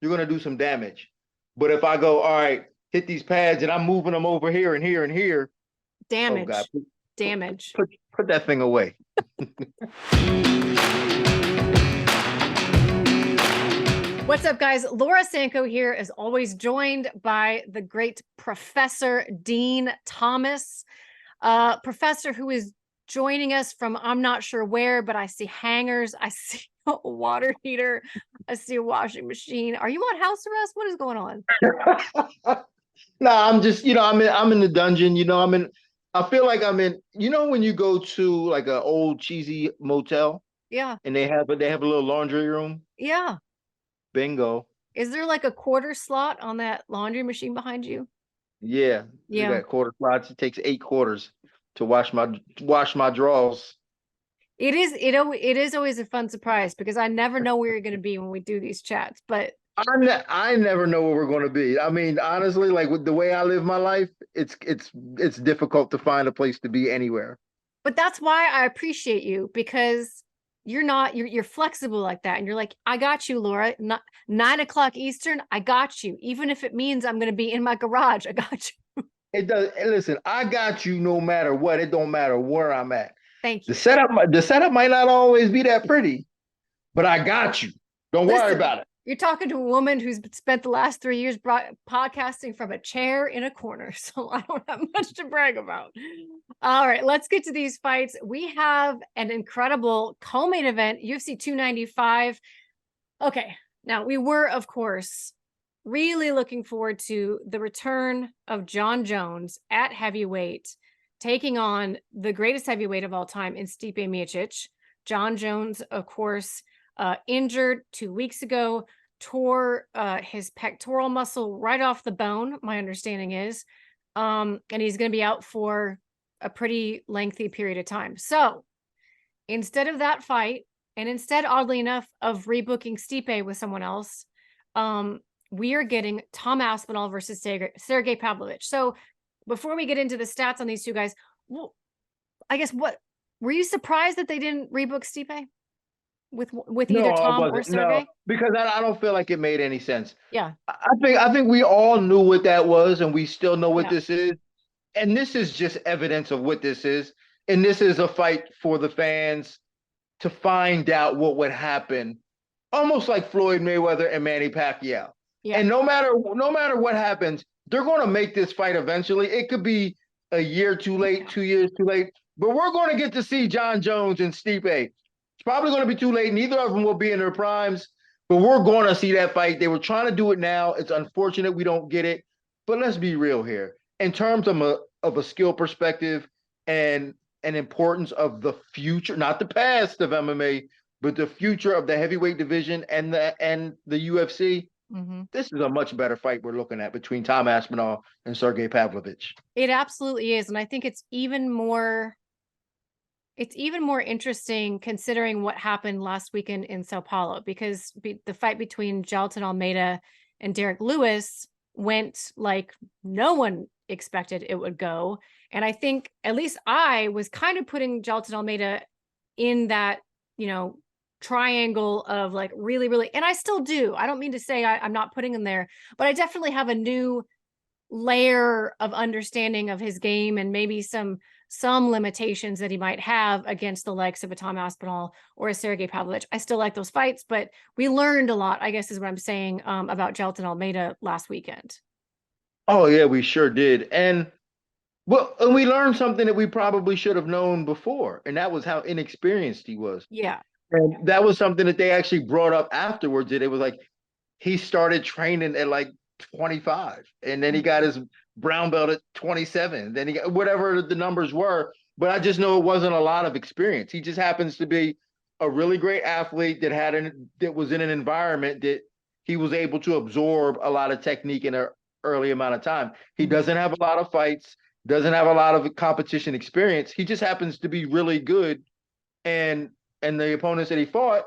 you're going to do some damage. But if I go, all right, hit these pads and I'm moving them over here and here and here, oh God, Damage. put, Damage. put that thing away. What's up, guys? Laura Sanko here, as always, joined by the great Professor Dean Thomas, professor who is joining us from I'm not sure where, but I see hangers, I see a water heater, I see a washing machine. Are you on house arrest? What is going on? No, I'm just, I'm in the dungeon, I feel like I'm in, when you go to like an old cheesy motel Yeah. and they have a little laundry room. Yeah. Bingo. Is there like a quarter slot on that laundry machine behind you? Yeah. They Yeah. got quarter slots. It takes 8 quarters to wash my drawers. It is always a fun surprise because I never know where you're going to be when we do these chats, but I never know where we're going to be. I mean, honestly, like with the way I live my life, it's difficult to find a place to be anywhere. but that's why I appreciate you, because you're flexible like that, and you're like, I got you, Laura. Not 9 o'clock Eastern, I got you. Even if it means I'm going to be in my garage, I got you. It does. Listen, I got you no matter what. It don't matter where I'm at. Thank The you. setup might not always be that pretty, but I got you. Don't worry about it. You're talking to a woman who's spent the last 3 years podcasting from a chair in a corner, so I don't have much to brag about. All right, let's get to these fights. We have an incredible co-main event, UFC 295. Okay, now we were, of course, really looking forward to the return of Jon Jones at heavyweight, taking on the greatest heavyweight of all time in Stipe Miocic. Jon Jones, of course, injured 2 weeks ago, tore his pectoral muscle right off the bone, my understanding is, and he's going to be out for a pretty lengthy period of time. So instead of that fight, and instead, oddly enough, of rebooking Stipe with someone else, we are getting Tom Aspinall versus Sergey Pavlovich. So before we get into the stats on these two guys, well, I guess what were you surprised that they didn't rebook Stipe with either Tom or Sergey? No, because I don't feel like it made any sense. Yeah. I think we all knew what that was, and we still know what Yeah. this is. And this is just evidence of what this is. And this is a fight for the fans to find out what would happen, almost like Floyd Mayweather and Manny Pacquiao. Yeah. And no matter what happens, they're going to make this fight eventually. It could be a year too late, 2 years too late, but we're going to get to see Jon Jones and Stipe. It's probably going to be too late. Neither of them will be in their primes, but we're going to see that fight. They were trying to do it now. It's unfortunate we don't get it, but let's be real here. In terms of a skill perspective and an importance of the future, not the past of MMA, but the future of the heavyweight division and the UFC. Mm-hmm. This is a much better fight we're looking at between Tom Aspinall and Sergey Pavlovich. It absolutely is, and I think it's even more interesting considering what happened last weekend in Sao Paulo, because the fight between Jailton Almeida and Derek Lewis went like no one expected it would go. And I think at least I was kind of putting Jailton Almeida in that, triangle of like really, really, and I still do. I don't mean to say I'm not putting him there, but I definitely have a new layer of understanding of his game and maybe some limitations that he might have against the likes of a Tom Aspinall or a Sergey Pavlovich. I still like those fights, but we learned a lot, I guess is what I'm saying, about Jailton Almeida last weekend. Oh yeah, we sure did. And we learned something that we probably should have known before, and that was how inexperienced he was. Yeah. And that was something that they actually brought up afterwards. It was like he started training at like 25, and then he got his brown belt at 27. Then he got whatever the numbers were. But I just know it wasn't a lot of experience. He just happens to be a really great athlete that was in an environment that he was able to absorb a lot of technique in an early amount of time. He doesn't have a lot of fights, doesn't have a lot of competition experience. He just happens to be really good, and the opponents that he fought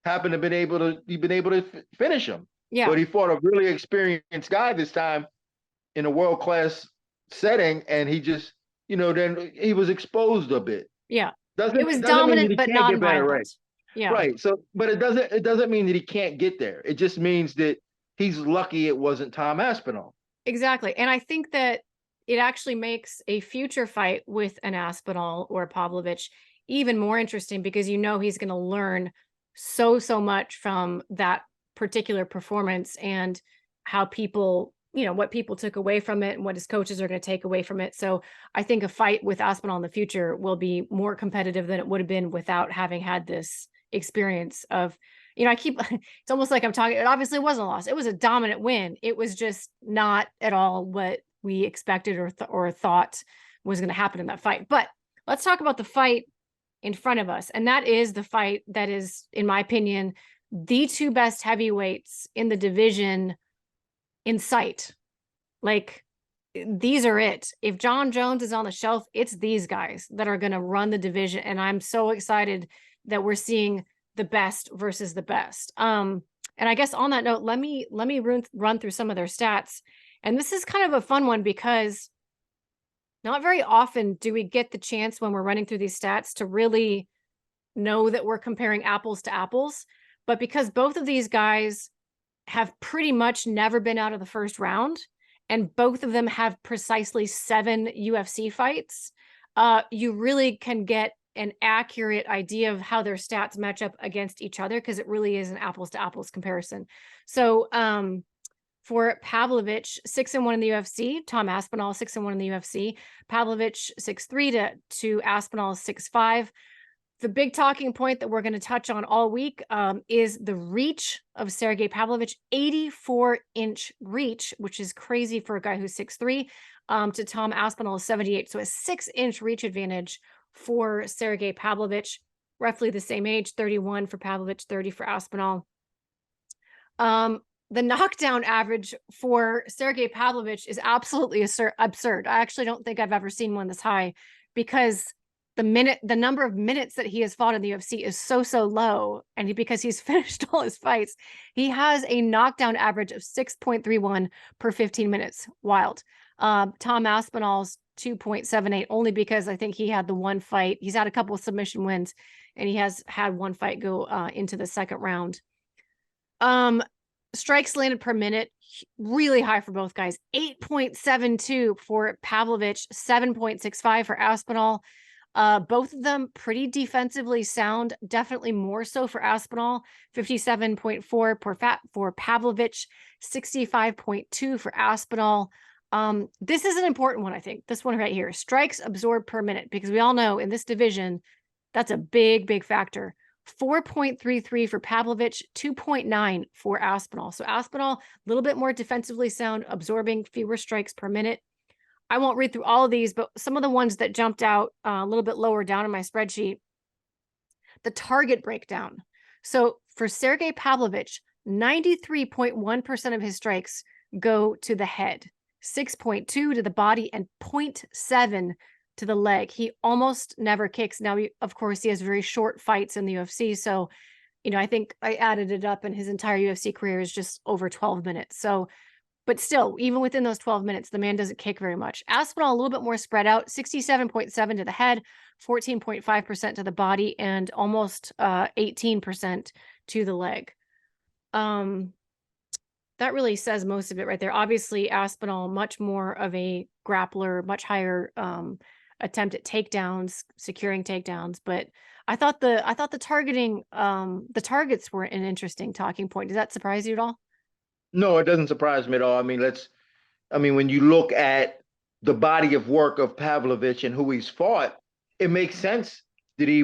happened to been able to finish him. Yeah. But he fought a really experienced guy this time in a world-class setting, and he just, then he was exposed a bit. Yeah. It was dominant but non-violent. Right. Yeah. Right. So, but it doesn't mean that he can't get there. It just means that he's lucky it wasn't Tom Aspinall. Exactly. And I think that it actually makes a future fight with an Aspinall or Palvovich even more interesting, because you know he's going to learn so much from that particular performance, and how people, you know, what people took away from it and what his coaches are going to take away from it. So I think a fight with Aspinall in the future will be more competitive than it would have been without having had this experience of, you know, it's almost like I'm talking, it obviously wasn't a loss. It was a dominant win. It was just not at all what we expected or thought was going to happen in that fight. But let's talk about the fight in front of us. And that is the fight that is, in my opinion, the two best heavyweights in the division in sight. Like, these are it. If John Jones is on the shelf, it's these guys that are going to run the division. And I'm so excited that we're seeing the best versus the best. And I guess on that note, let me run through some of their stats. And this is kind of a fun one, because not very often do we get the chance when we're running through these stats to really know that we're comparing apples to apples. But because both of these guys have pretty much never been out of the first round, and both of them have precisely 7 UFC fights, you really can get an accurate idea of how their stats match up against each other, because it really is an apples to apples comparison. So for Palvovich, 6-1 in the UFC, Tom Aspinall 6-1 in the UFC, Palvovich 6-3 to Aspinall 6-5. The big talking point that we're going to touch on all week is the reach of Sergey Palvovich, 84-inch reach, which is crazy for a guy who's 6'3", to Tom Aspinall 78. So a 6-inch reach advantage for Sergey Palvovich, roughly the same age, 31 for Palvovich, 30 for Aspinall. The knockdown average for Sergey Palvovich is absolutely absurd. I actually don't think I've ever seen one this high, because the number of minutes that he has fought in the UFC is so low, and because he's finished all his fights, he has a knockdown average of 6.31 per 15 minutes. Wild. Tom Aspinall's 2.78, only because I think he had the one fight. He's had a couple of submission wins, and he has had one fight go into the second round. Strikes landed per minute, really high for both guys. 8.72 for Palvovich, 7.65 for Aspinall. Both of them pretty defensively sound, definitely more so for Aspinall, 57.4 for Palvovich, 65.2 for Aspinall. This is an important one, I think. This one right here, strikes absorbed per minute, because we all know in this division, that's a big factor. 4.33 for Palvovich, 2.9 for Aspinall. So Aspinall, a little bit more defensively sound, absorbing fewer strikes per minute. I won't read through all of these, but some of the ones that jumped out a little bit lower down in my spreadsheet, the target breakdown. So for Sergey Palvovich, 93.1% of his strikes go to the head, 6.2 to the body, and 0.7 to the leg. He almost never kicks. Now, of course, he has very short fights in the UFC. So, you know, I think I added it up, and his entire UFC career is just over 12 minutes. So, but still, even within those 12 minutes, the man doesn't kick very much. Aspinall, a little bit more spread out, 67.7 to the head, 14.5% to the body, and almost 18% to the leg. That really says most of it right there. Obviously, Aspinall, much more of a grappler, much higher attempt at takedowns, securing takedowns. But I thought the targeting, the targets were an interesting talking point. Does that surprise you at all? No, it doesn't surprise me at all. I mean, when you look at the body of work of Palvovich and who he's fought, it makes sense that he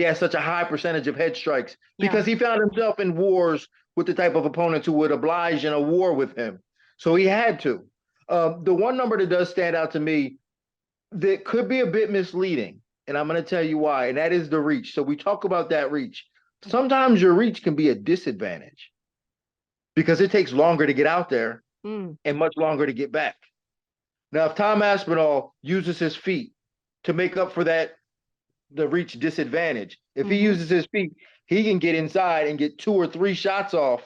has such a high percentage of head strikes, because he found himself in wars with the type of opponents who would oblige in a war with him. So he had to. The one number that does stand out to me that could be a bit misleading, and I'm going to tell you why, and that is the reach. So we talk about that reach. Sometimes your reach can be a disadvantage, because it takes longer to get out there and much longer to get back. Now, if Tom Aspinall uses his feet to make up for the reach disadvantage, if he uses his feet, he can get inside and get 2 or 3 shots off,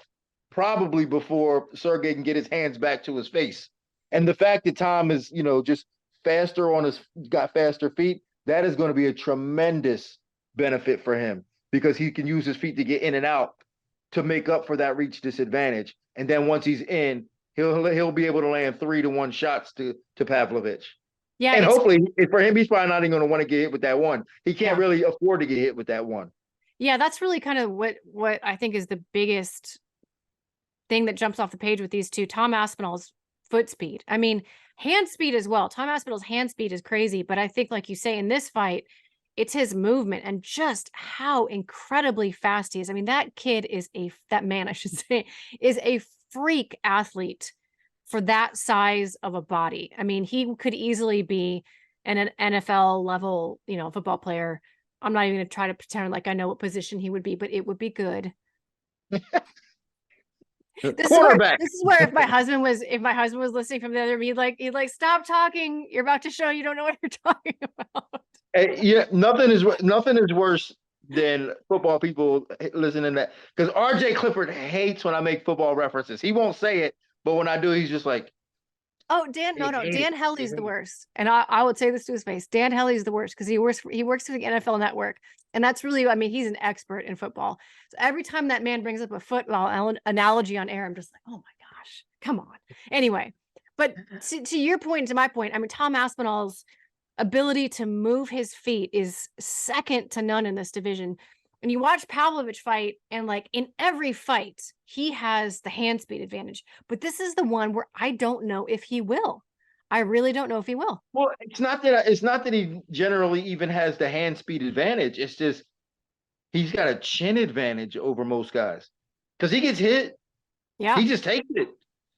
probably before Sergey can get his hands back to his face. And the fact that Tom is, just faster got faster feet, that is going to be a tremendous benefit for him, because he can use his feet to get in and out to make up for that reach disadvantage. And then once he's in, he'll be able to land 3-1 shots to Palvovich. Yeah, And hopefully, for him, he's probably not even going to want to get hit with that one. He can't really afford to get hit with that one. Yeah, that's really kind of what I think is the biggest thing that jumps off the page with these two. Tom Aspinall's foot speed. I mean, hand speed as well. Tom Aspinall's hand speed is crazy, but I think, like you say, in this fight, it's his movement and just how incredibly fast he is. I mean, that kid is that man, I should say, is a freak athlete for that size of a body. I mean, he could easily be an NFL level, football player. I'm not even going to try to pretend like I know what position he would be, but it would be good. Quarterback. This is where if my husband was listening from the other, he'd like stop talking. You're about to show you don't know what you're talking about. Yeah, nothing is worse than football people listening to that, because RJ Clifford hates when I make football references. He won't say it, but when I do, he's just like, "Oh, Dan, no, Dan Helly's the worst." And I would say this to his face: Dan Helly's the worst because he works for the NFL Network, and that's really, I mean, he's an expert in football. So every time that man brings up a football analogy on air, I'm just like, "Oh my gosh, come on." Anyway, but to your point, to my point, I mean, Tom Aspinall's ability to move his feet is second to none in this division. And you watch Palvovich fight, and like in every fight, he has the hand speed advantage. But this is the one where I don't know if he will. I really don't know if he will. Well, it's not that he generally even has the hand speed advantage. It's just he's got a chin advantage over most guys because he gets hit. Yeah, he just takes it.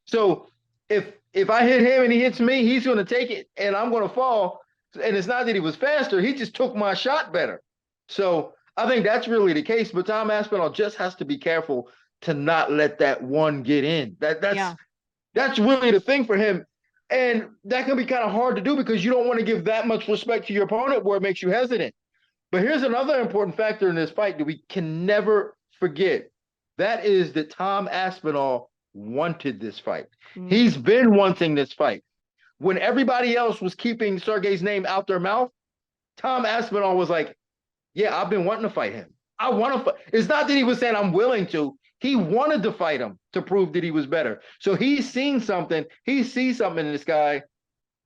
So if I hit him and he hits me, he's going to take it, and I'm going to fall. And it's not that he was faster; he just took my shot better. So I think that's really the case. But Tom Aspinall just has to be careful to not let that one get in. That's really the thing for him. And that can be kind of hard to do because you don't want to give that much respect to your opponent where it makes you hesitant. But here's another important factor in this fight that we can never forget. That is that Tom Aspinall wanted this fight. Mm-hmm. He's been wanting this fight. When everybody else was keeping Sergey's name out their mouth, Tom Aspinall was like, yeah, I've been wanting to fight him. I want to fight. It's not that he was saying I'm willing to. He wanted to fight him to prove that he was better. So he's seen something. He sees something in this guy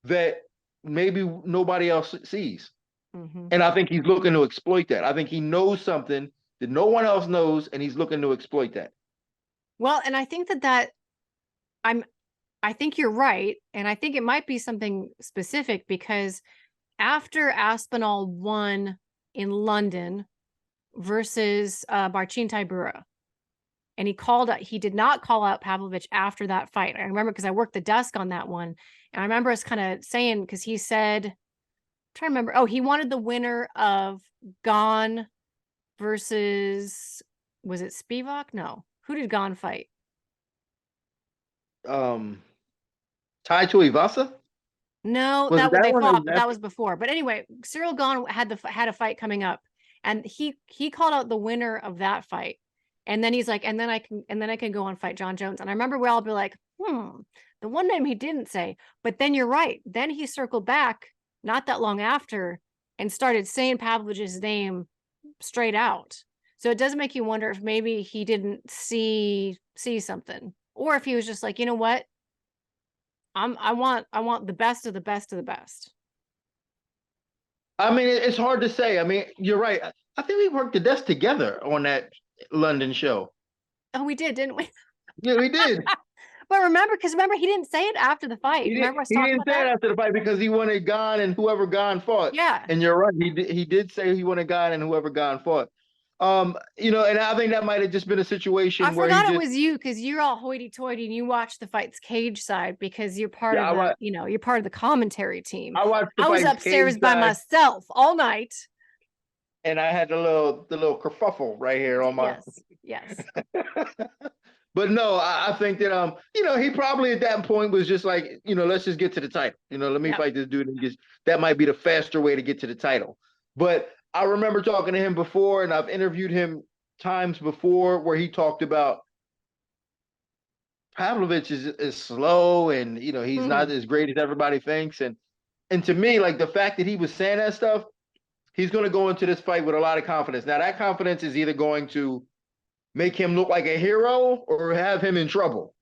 that maybe nobody else sees. Mm-hmm. And I think he's looking to exploit that. I think he knows something that no one else knows, and he's looking to exploit that. Well, and I think I think you're right. And I think it might be something specific because after Aspinall won in London versus Marcin Tybura, and he did not call out Palvovich after that fight. I remember because I worked the desk on that one. And I remember us kind of saying, because he said, I'm trying to remember, he wanted the winner of Gane versus, was it Spivak? No. Who did Gane fight? Tai Tuivasa? No, they fought. That was before. But anyway, Cyril Gane had a fight coming up, and he called out the winner of that fight, and then he's like, and then I can go on fight John Jones. And I remember we all be like, the one name he didn't say. But then you're right. Then he circled back not that long after and started saying Pavlovich's name straight out. So it does make you wonder if maybe he didn't see something, or if he was just like, you know what? I want the best of the best of the best. I mean, it's hard to say. I mean, you're right. I think we worked the desk together on that London show. Oh, we did, didn't we? Yeah, we did. But remember, he didn't say it after the fight. He didn't say it after the fight because he wanted Gane and whoever Gane fought. Yeah. And you're right. He did say he wanted Gane and whoever Gane fought. And I think that might have just been a situation where it was you, because you're all hoity-toity and you watch the fight's cage side because you're part of you're part of the commentary team. I was upstairs by myself all night. And I had the little kerfuffle right here on my. Yes. But no, I think that he probably at that point was just like, let's just get to the title. Let me fight this dude, and that might be the faster way to get to the title. But I remember talking to him before, and I've interviewed him times before where he talked about Palvovich is slow, and he's not as great as everybody thinks. And to me, like, the fact that he was saying that stuff, he's going to go into this fight with a lot of confidence. Now, that confidence is either going to make him look like a hero or have him in trouble.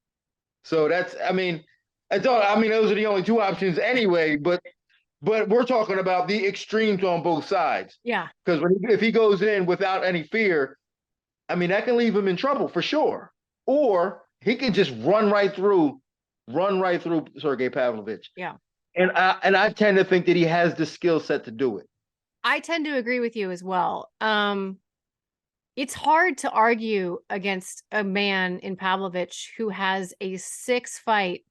So that's, I mean, that's all. I mean, those are the only two options anyway. But we're talking about the extremes on both sides. Yeah. Because if he goes in without any fear, I mean, that can leave him in trouble for sure. Or he can just run right through Sergey Pavlovich. Yeah. And I tend to think that he has the skill set to do it. I tend to agree with you as well. It's hard to argue against a man in Pavlovich who has a 6-fight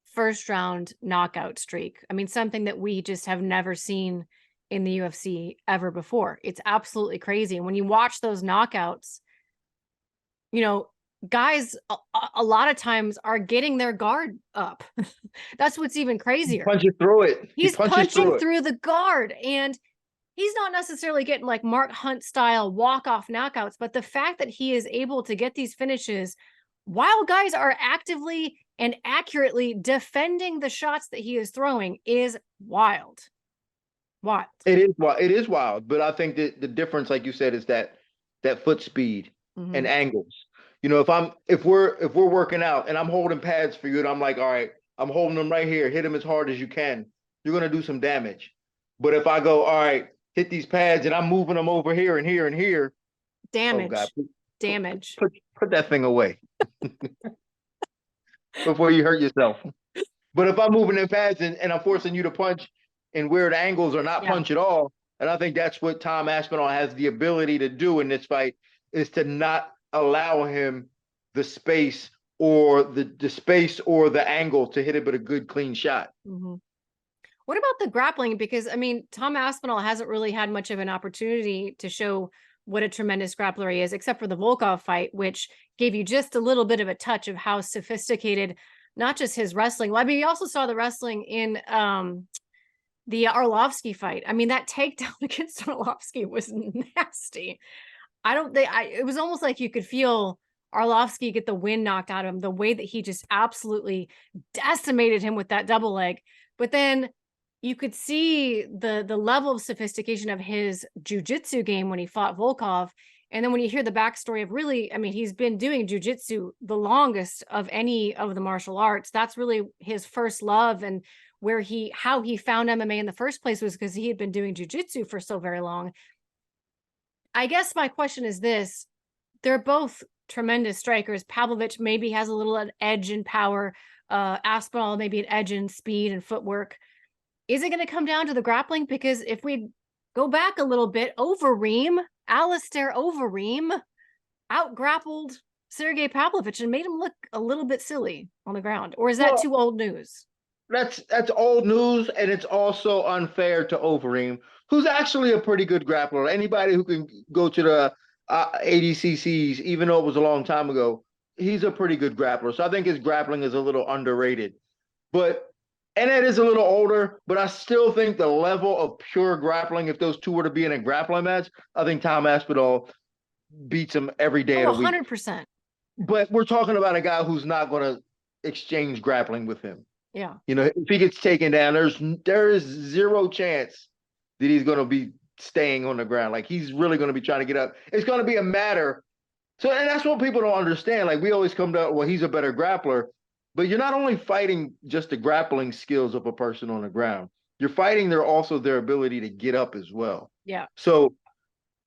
first round knockout streak. I mean, something that we just have never seen in the UFC ever before. It's absolutely crazy. And when you watch those knockouts, you know, guys a lot of times are getting their guard up. That's what's even crazier. He punches through it. He's punching through the guard, and he's not necessarily getting like Mark Hunt style walk-off knockouts, but the fact that he is able to get these finishes while guys are actively and accurately defending the shots that he is throwing is wild. Wild. It is wild. It is wild. But I think that the difference, like you said, is that foot speed and angles. You know, if we're working out and I'm holding pads for you and I'm like, all right, I'm holding them right here, hit them as hard as you can, you're gonna do some damage. But if I go, all right, hit these pads and I'm moving them over here and here and here, damage. Oh God, damage. Put that thing away before you hurt yourself. But if I'm moving in pads and I'm forcing you to punch in weird angles or not punch at all, and I think that's what Tom Aspinall has the ability to do in this fight, is to not allow him the space or the space or the angle to hit it with a good clean shot. What about the grappling? Because I mean, Tom Aspinall hasn't really had much of an opportunity to show what a tremendous grappler he is, except for the Volkov fight, which gave you just a little bit of a touch of how sophisticated, not just his wrestling. Well, I mean, you also saw the wrestling in the Arlovsky fight. I mean, that takedown against Arlovsky was nasty. It was almost like you could feel Arlovsky get the wind knocked out of him, the way that he just absolutely decimated him with that double leg. But then you could see the level of sophistication of his jiu-jitsu game when he fought Volkov. And then when you hear the backstory of really, I mean, he's been doing jiu-jitsu the longest of any of the martial arts. That's really his first love, and how he found MMA in the first place was because he had been doing jiu-jitsu for so very long. I guess my question is this: they're both tremendous strikers. Pavlovich maybe has a little edge in power. Aspinall maybe an edge in speed and footwork. Is it going to come down to the grappling? Because if we go back a little bit, Alistair Overeem out-grappled Sergey Pavlovich and made him look a little bit silly on the ground. Or is that too old news? That's old news, and it's also unfair to Overeem, who's actually a pretty good grappler. Anybody who can go to the ADCCs, even though it was a long time ago, he's a pretty good grappler. So I think his grappling is a little underrated. And it is a little older, but I still think the level of pure grappling, if those two were to be in a grappling match, I think Tom Aspinall beats him every day of the week. 100%. But we're talking about a guy who's not going to exchange grappling with him. Yeah. You know, if he gets taken down, there is zero chance that he's going to be staying on the ground. Like, he's really going to be trying to get up. It's going to be a matter. So, and that's what people don't understand. Like, we always come to, well, he's a better grappler. But you're not only fighting just the grappling skills of a person on the ground. You're fighting their ability to get up as well. Yeah. So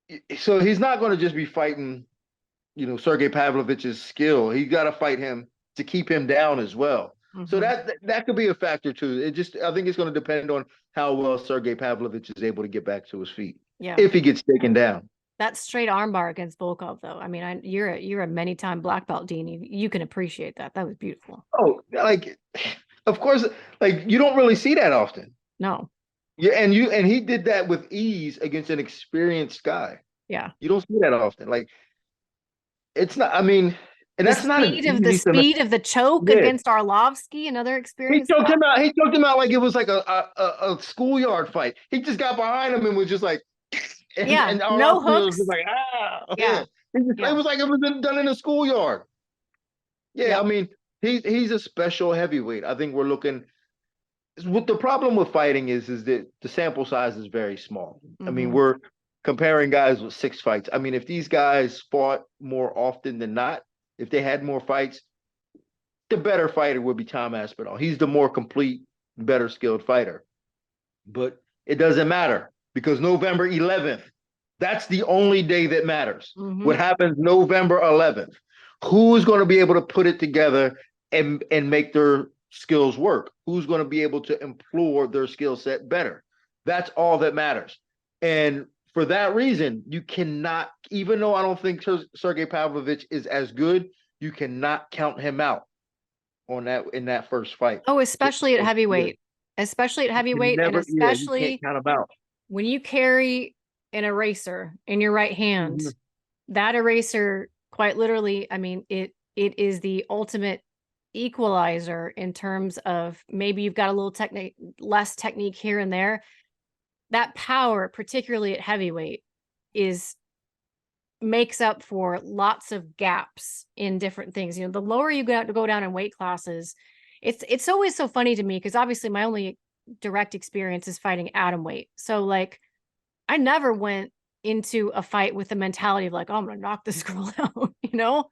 he's not going to just be fighting, you know, Sergey Pavlovich's skill. He's got to fight him to keep him down as well. So that could be a factor too. I think it's going to depend on how well Sergey Pavlovich is able to get back to his feet. Yeah. If he gets taken down. That straight armbar against Volkov, though. I mean, you're a many-time black belt, Dean. You can appreciate that. That was beautiful. Oh, like, of course, like, you don't really see that often. No. Yeah, and he did that with ease against an experienced guy. Yeah. You don't see that often. Like, it's not. I mean, and that's not the speed of the choke against Arlovsky, another experience. He choked him out like it was like a schoolyard fight. He just got behind him and was just like. And no hooks. Was like, yeah. It was like it was done in a schoolyard. Yeah, I mean, he's a special heavyweight. I think we're looking. What the problem with fighting is that the sample size is very small. I mean, comparing guys with 6 fights. I mean, if these guys fought more often than not, if they had more fights, the better fighter would be Tom Aspinall. He's the more complete, better skilled fighter. But it doesn't matter because November 11th, that's the only day that matters. What happens November 11th? Who's going to be able to put it together and make their skills work? Who's going to be able to employ their skill set better? That's all that matters. And for that reason, you cannot, even though I don't think Sergey Pavlovich is as good, you cannot count him out on that in that first fight. Oh, especially at heavyweight. Especially at heavyweight, and especially you can't count him out. When you carry an eraser in your right hand, that eraser, quite literally, I mean, it is the ultimate equalizer in terms of maybe you've got a little less technique here and there. That power, particularly at heavyweight, makes up for lots of gaps in different things. You know, the lower you go down in weight classes, it's always so funny to me because obviously my only direct experience is fighting atom weight. So like I never went into a fight with the mentality of like, oh, I'm gonna knock this girl out, you know?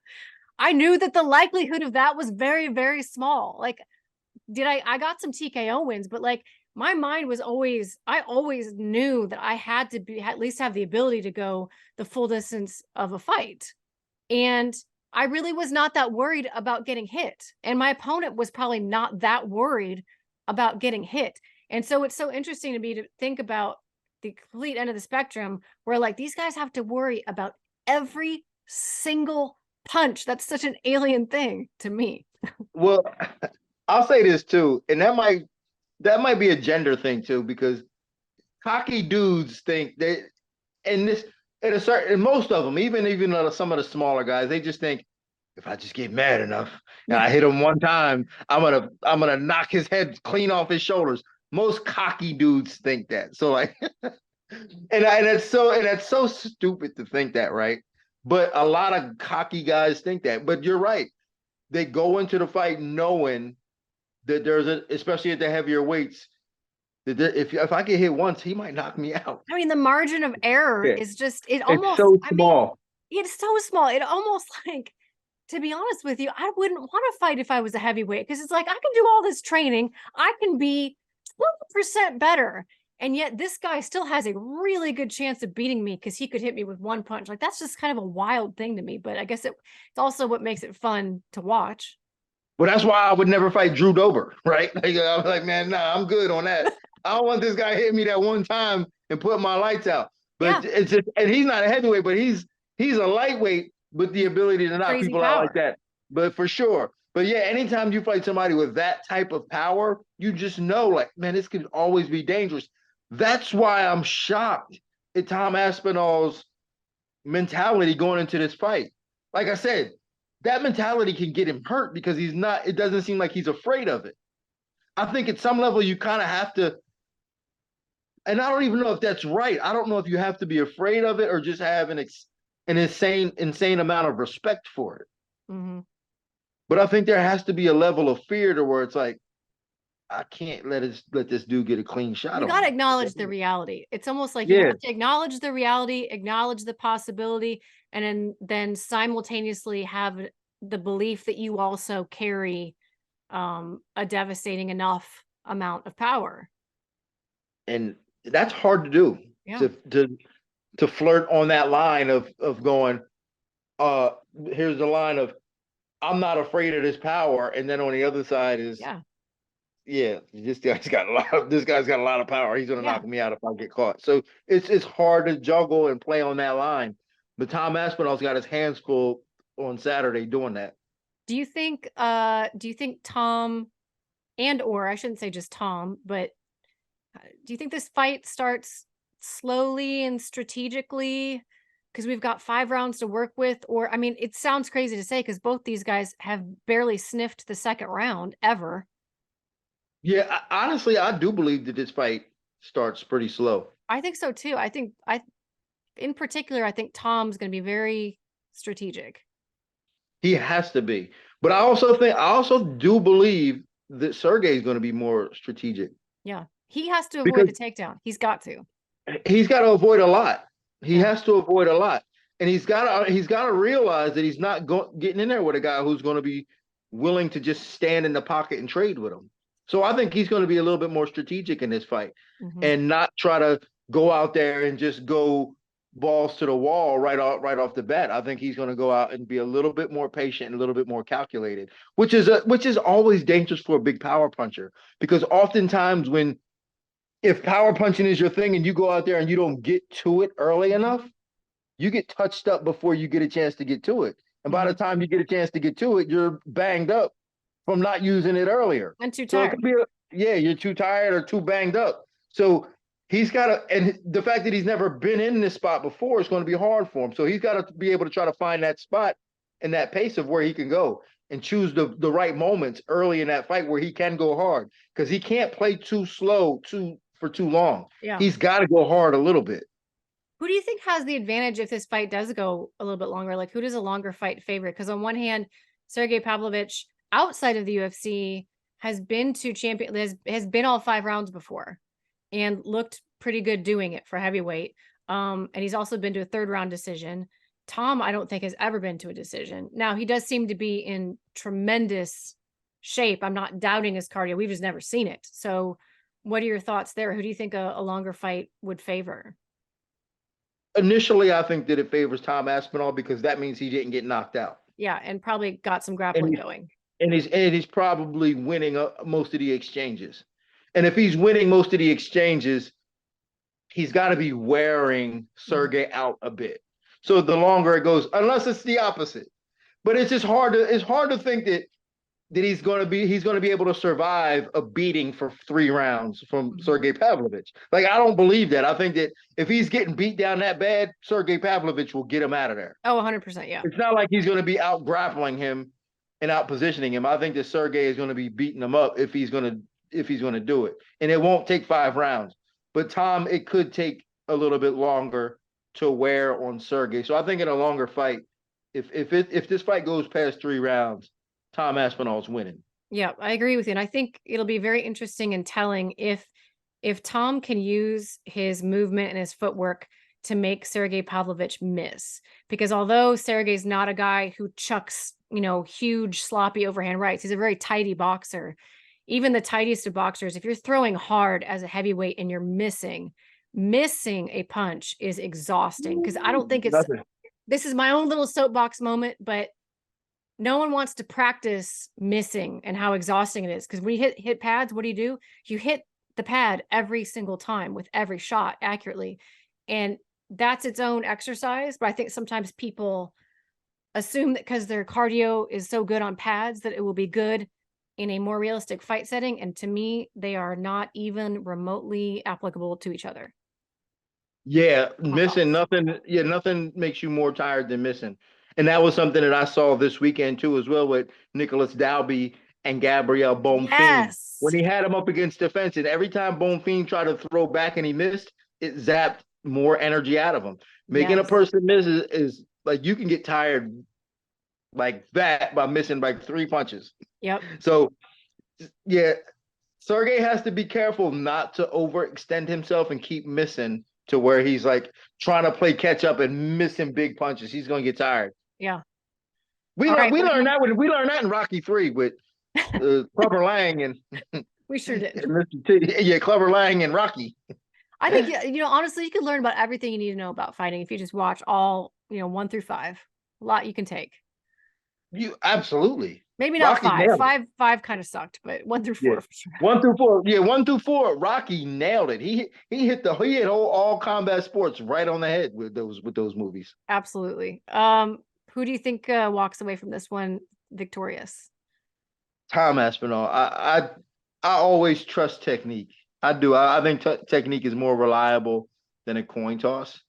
I knew that the likelihood of that was very, very small. Like, I got some TKO wins, but like my mind was I always knew that I had to at least have the ability to go the full distance of a fight. And I really was not that worried about getting hit. And my opponent was probably not that worried about getting hit. And so it's so interesting to me to think about the complete end of the spectrum where like these guys have to worry about every single punch. That's such an alien thing to me. Well, I'll say this too, and that might be a gender thing too, because cocky dudes think they, and most of them, even some of the smaller guys, they just think if I just get mad enough and I hit him one time, I'm gonna knock his head clean off his shoulders. Most cocky dudes think that. So like, and that's so stupid to think that, right? But a lot of cocky guys think that. But you're right. They go into the fight knowing that especially at the heavier weights, that if I get hit once, he might knock me out. I mean, the margin of error is just, it's so small. It's so small. It almost like, to be honest with you, I wouldn't want to fight if I was a heavyweight because it's like, I can do all this training. I can be 12% better. And yet this guy still has a really good chance of beating me because he could hit me with one punch. Like, that's just kind of a wild thing to me. But I guess it's also what makes it fun to watch. Well, that's why I would never fight Drew Dober, right? Like, I was like, man, nah, I'm good on that. I don't want this guy hitting me that one time and put my lights out. But it's just, and he's not a heavyweight, but he's a lightweight with the ability to knock Crazy people power. out like that. But for sure. But yeah, anytime you fight somebody with that type of power, you just know, like, man, this could always be dangerous. That's why I'm shocked at Tom Aspinall's mentality going into this fight. Like I said, that mentality can get him hurt because it doesn't seem like he's afraid of it. I think at some level you kind of have to, and I don't even know if that's right. I don't know if you have to be afraid of it or just have an insane amount of respect for it. Mm-hmm. But I think there has to be a level of fear to where it's like, I can't let this dude get a clean shot. You got to acknowledge the reality. It's almost like you have to acknowledge the reality, acknowledge the possibility, and then simultaneously have the belief that you also carry a devastating enough amount of power. And that's hard to do. Yeah. To flirt on that line of going, here's the line of, I'm not afraid of this power, and then on the other side is this guy's got a lot of power. He's gonna knock me out if I get caught. So it's hard to juggle and play on that line. But Tom Aspinall's got his hands full on Saturday doing that. Do you think Tom, or I shouldn't say just Tom, but do you think this fight starts slowly and strategically because we've got 5 rounds to work with? Or, I mean, it sounds crazy to say because both these guys have barely sniffed the second round ever. Yeah, honestly, I do believe that this fight starts pretty slow. I think so too. In particular, I think Tom's going to be very strategic. He has to be. But I also do believe that Sergey's going to be more strategic. Yeah. He has to avoid the takedown. He's got to. He's got to avoid a lot. He has to avoid a lot, and he's got to realize that he's not getting in there with a guy who's going to be willing to just stand in the pocket and trade with him. So I think he's going to be a little bit more strategic in this fight, and not try to go out there and just go balls to the wall right off the bat. I think he's going to go out and be a little bit more patient and a little bit more calculated, which is always dangerous for a big power puncher, because oftentimes if power punching is your thing and you go out there and you don't get to it early enough, you get touched up before you get a chance to get to it. And by the time you get a chance to get to it, you're banged up from not using it earlier. And too So it tired. could be you're too tired or too banged up. So he's got to, and the fact that he's never been in this spot before is going to be hard for him. So he's got to be able to try to find that spot and that pace of where he can go and choose the right moments early in that fight where he can go hard, because he can't play too slow for too long. Yeah. He's got to go hard a little bit. Who do you think has the advantage if this fight does go a little bit longer? Like, who does a longer fight favor? Because on one hand, Sergey Pavlovich, outside of the UFC, has been to has been all 5 rounds before and looked pretty good doing it for heavyweight. And he's also been to a 3rd round decision. Tom, I don't think, has ever been to a decision. Now, he does seem to be in tremendous shape. I'm not doubting his cardio. We've just never seen it. So what are your thoughts there? Who do you think a longer fight would favor? Initially, I think that it favors Tom Aspinall, because that means he didn't get knocked out. Yeah, and probably got some grappling going. And he's probably winning most of the exchanges. And if he's winning most of the exchanges, he's got to be wearing Sergey out a bit. So the longer it goes, unless it's the opposite. But it's just hard to think that he's going to be able to survive a beating for 3 rounds from Sergey Pavlovich. Like, I don't believe that. I think that if he's getting beat down that bad, Sergey Pavlovich will get him out of there. Oh, 100%, yeah. It's not like he's going to be out grappling him and out positioning him. I think that Sergey is going to be beating him up if he's going to do it. And it won't take 5 rounds. But Tom, it could take a little bit longer to wear on Sergey. So I think in a longer fight, if this fight goes past 3 rounds, Tom Aspinall's winning. Yeah, I agree with you. And I think it'll be very interesting and telling if Tom can use his movement and his footwork to make Sergey Pavlovich miss. Because although Sergey's not a guy who chucks, huge sloppy overhand rights, he's a very tidy boxer. Even the tightest of boxers, if you're throwing hard as a heavyweight and you're missing a punch is exhausting. Because I don't think this is my own little soapbox moment, but no one wants to practice missing and how exhausting it is. Because when you hit pads, what do? You hit the pad every single time with every shot accurately. And that's its own exercise. But I think sometimes people assume that because their cardio is so good on pads that it will be good in a more realistic fight setting. And to me, they are not even remotely applicable to each other. Yeah, missing nothing. Yeah, nothing makes you more tired than missing. And that was something that I saw this weekend too, as well, with Nicholas Dalby and Gabriel Bonfim. Yes. When he had him up against the fence, and every time Bonfim tried to throw back and he missed, it zapped more energy out of him. Making a person miss is like, you can get tired like that by missing like 3 punches. Yep. So yeah, Sergey has to be careful not to overextend himself and keep missing to where he's like trying to play catch up and missing big punches. He's going to get tired. Yeah. We learned that in Rocky 3 with Clubber Lang and we sure did. Yeah, Clubber Lang and Rocky. I think, honestly, you can learn about everything you need to know about fighting if you just watch all, 1 through 5. A lot you can take. You absolutely. Maybe not Rocky 5. 5 kind of sucked, but 1 through 4 for sure. 1 through 4. Yeah, 1 through 4. Rocky nailed it. He hit all combat sports right on the head with those movies. Absolutely. Who do you think walks away from this one victorious? Tom Aspinall. I always trust technique. I do. I think technique is more reliable than a coin toss.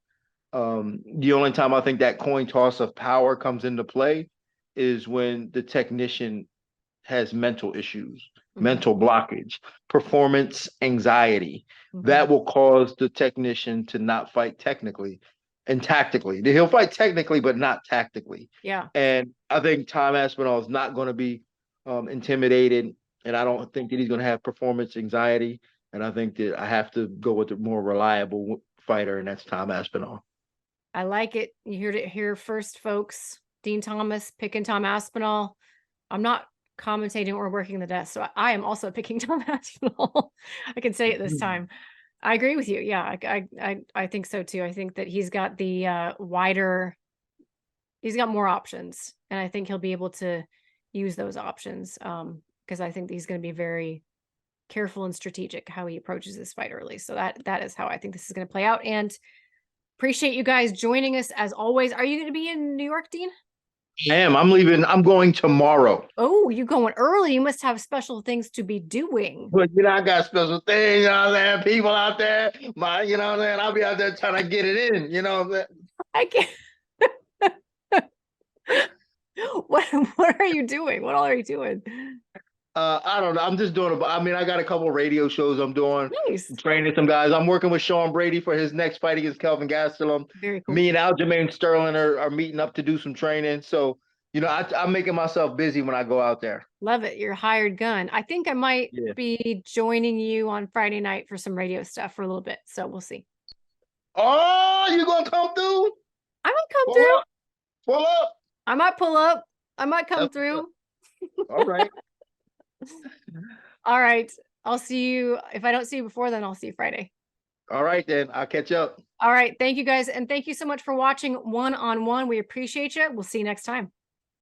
The only time I think that coin toss of power comes into play is when the technician has mental issues, mental blockage, performance anxiety. That will cause the technician to not fight technically and tactically. He'll fight technically, but not tactically. Yeah. And I think Tom Aspinall is not going to be intimidated, and I don't think that he's going to have performance anxiety. And I think that I have to go with the more reliable fighter, and that's Tom Aspinall. I like it. You heard it here first, folks. Dean Thomas picking Tom Aspinall. I'm not commentating or working the desk, so I am also picking Tom Aspinall. I can say it this time. I agree with you. Yeah, I think so too. I think that he's got the he's got more options, and I think he'll be able to use those options. Because I think he's going to be very careful and strategic how he approaches this fight early. So that is how I think this is going to play out. And appreciate you guys joining us as always. Are you going to be in New York, Dean? I am. I'm leaving. I'm going tomorrow. Oh, you going early. You must have special things to be doing. But I got special things, you know what I'm saying? People out there, you know what I'm saying? I'll be out there trying to get it in, you know what I'm saying? I can't. What are you doing? What all are you doing? I don't know. I'm just doing I got a couple radio shows I'm doing. Nice. I'm training some guys. I'm working with Sean Brady for his next fight against Kelvin Gastelum. Very cool. Me and Aljamain Sterling are meeting up to do some training. So, I'm making myself busy when I go out there. Love it. You're a hired gun. I think I might be joining you on Friday night for some radio stuff for a little bit. So we'll see. Oh, you gonna come through? I might come through. Pull up. I might pull up. I might come through. All right. All right. I'll see you. If I don't see you before, then I'll see you Friday. All right, then. I'll catch up. All right. Thank you guys. And thank you so much for watching One on One. We appreciate you. We'll see you next time.